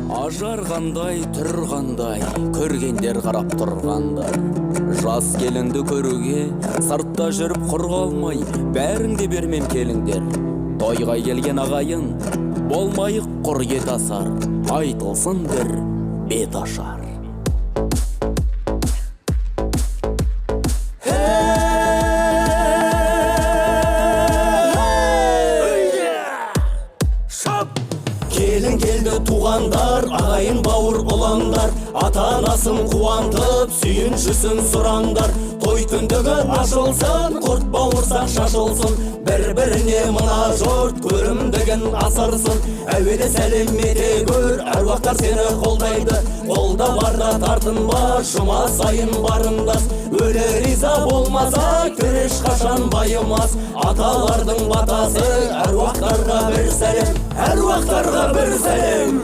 Ажар қандай, түр қандай, көргендер қарап тұрғандар. Жас келінді көруге сыртта жүріп құр қалмай, бәріңде бермем келіңдер. Тойға келген ағайын, болмайық құр ет асар, айтылсын бір бет ашар. Келін келді туғандар, ағайын бауыр ұландар, ата-анасын қуантып, сүйіншісін сұраңдар. Той түндігі ашылсын, құрт бауырсақ шашылсын, бір-біріне мына жұрт көрімдігін асырсын. Әуелі сәлем ете көр, әруақтар сені қолдайды, қолда барда тартынба, жұма сайын барындас. Өлі риза болмаса, күреш қашан байымас. Аталардың батасы, әруақтарға бір сәлем, әруақтарға бір сәлем.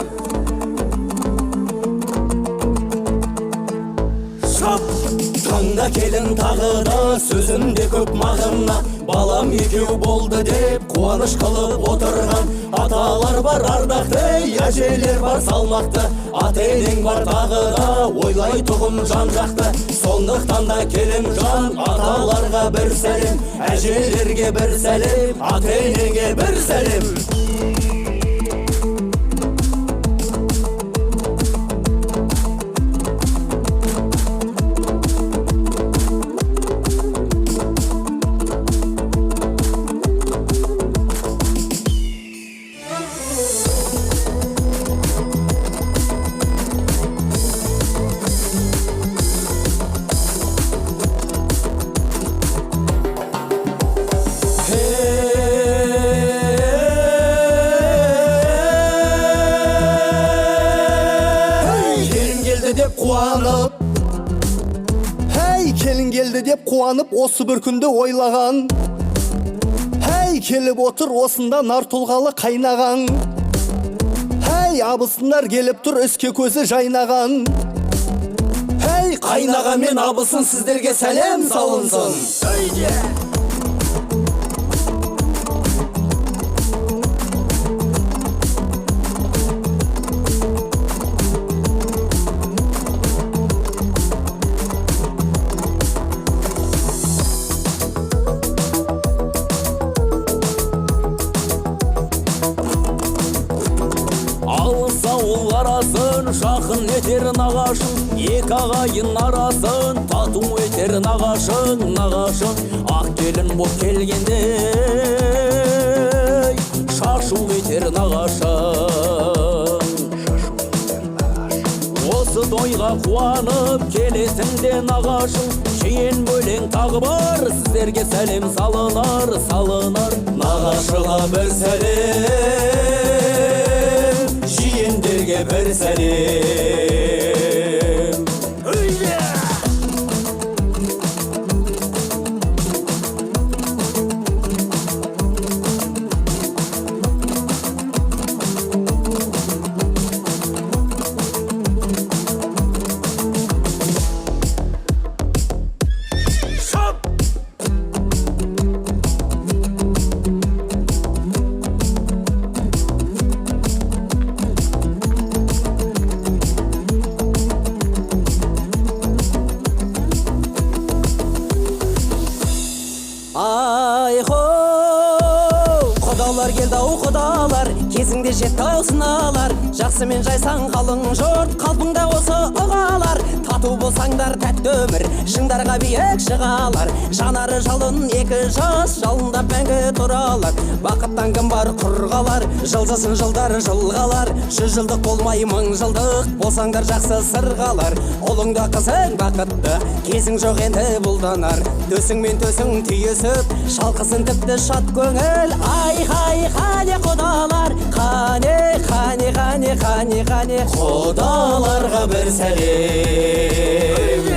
Таңда келін тағы да сөзінде көп мағына, балам екеу болды деп қуаныш қылып отырған. Аталар бар ардақты, әжелер бар салмақты, ата-енең бар тағы да ойлай тұғым жан жақты. Сондықтан да келін жан, аталарға бір сәлем, әжелерге бір сәлем, ата-енеге бір сәлем. Деп қуанып, келін келді деп қуанып, осы бір күнді ойлаған. Келіп отыр осында нар тұлғалы қайнаған. Абысындар келіп тұр, өске көзі жайнаған. Қайнаған мен абысын сіздерге сәлем салынсын. Ауыл арасын жақын етер нағашың, екі ағайын арасын тату етер нағашың. Ақ келін боп келгенде шашу етер нағашың. Осы тойға қуанып келесіңде нағашың, жиен бөлең тағы бар, сіздерге сәлем салынар. Нағашыға бір сәлем, жиендерге бір сәлем. Құдалар келді ау құдалар, кезіңде жетті ау сыналар. Жақсы мен жайсаң қалың жұрт, қалпыңда осы ұғалар. Тату болсаңдар тәтті өмір, шыңдарға биік шығалар. Жанары жалын екі жас, жалында мәңгі тұралар. Бақыттан кім бар құрғалар, жылжысын жылдар жылғалар. 100 жылдық болмай 1000 жылдық, болсаңдар жақсы сырғалар. Ұлыңда қызың бақытты, кезің жоқ енді бұлданар. Төсің мен төсің түйісіп, шалқысын тіпті шат көңіл. Қане құдалар, қане құдаларға бір сәлем.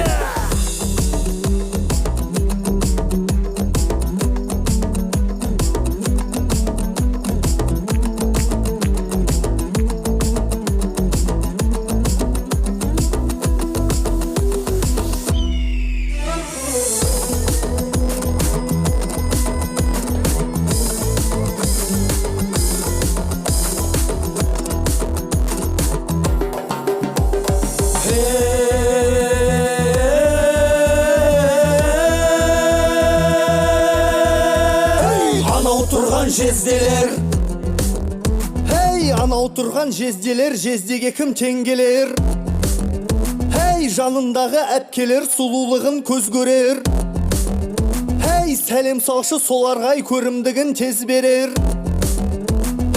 жезделер. Hey, анау тұрған жезделер, жездеге кім теңгелер? Hey, жанындағы әпкелер сұлулығын көз көрер. Hey, сәлем салшы соларғай көрімдігін тез берер.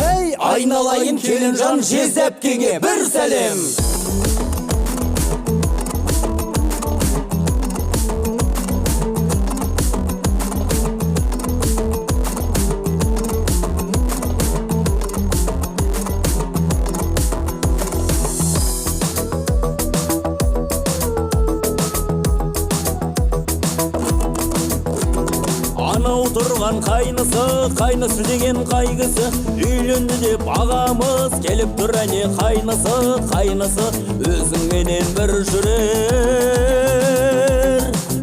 Hey, Айналайын келінжан жезді әпкеңе бір сәлем. Анау тұрған қайнысы, қайнысы деген қайгысы, үйленді деп ағамыз келіп тұр әне қайнысы, қайнысы өзіңменен бір жүрер,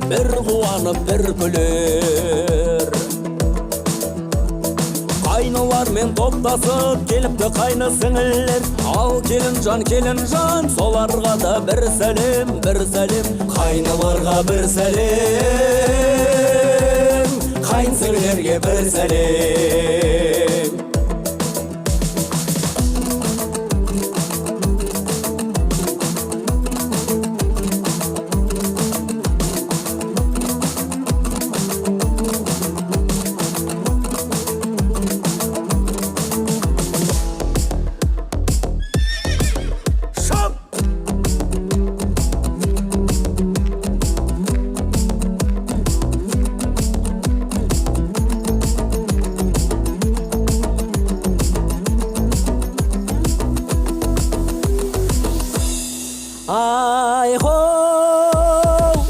бір қуанып бір күлер. Қайнылармен топтасып келіпті қайны сіңілер, ал келінжан соларға да бір сәлем, бір сәлем. Қайныларға бір сәлем, қайынсіңлерге бір сәлем. Айхоу,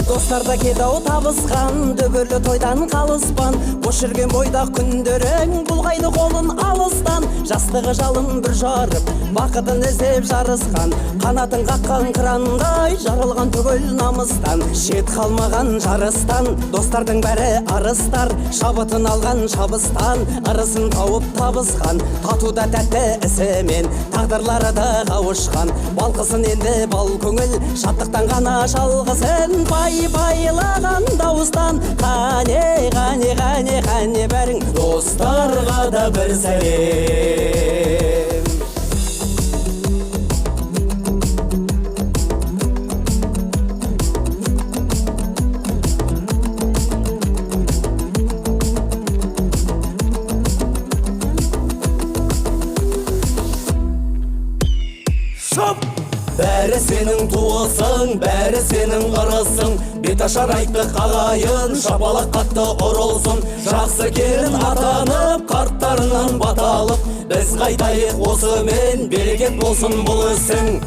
достарда кедау табысқан, дөбірлі тойдан қалыспан. Бош жүрген бойда күндерің бұлғайды қолын алыстан. Жастығы жалын бір жарып, бақытын іздеп жарысқан. Қанатын қаққан қырандай, жарылған түгіл намыстан. Шет қалмаған жарыстан, достардың бәрі арыстар. Шабытын алған шабыстан, арысын тауып табысқан. Татуда тәтті ісімен, тағдырлары да қауышқан. Балқысын енді бал көңіл, шаттықтан ғана шалғысын. Байлаған дауыстан, қане бәрің достарға да бір сәлем. Бәрі сенің туысың, бәрі сенің ырысың. Бет ашар айттық ағайын, шапалақ қатты ұрылсын. Жақсы келін атанып, қарттарынан баталып, біз қайтайық осымен, берекет болсын бұл ісің.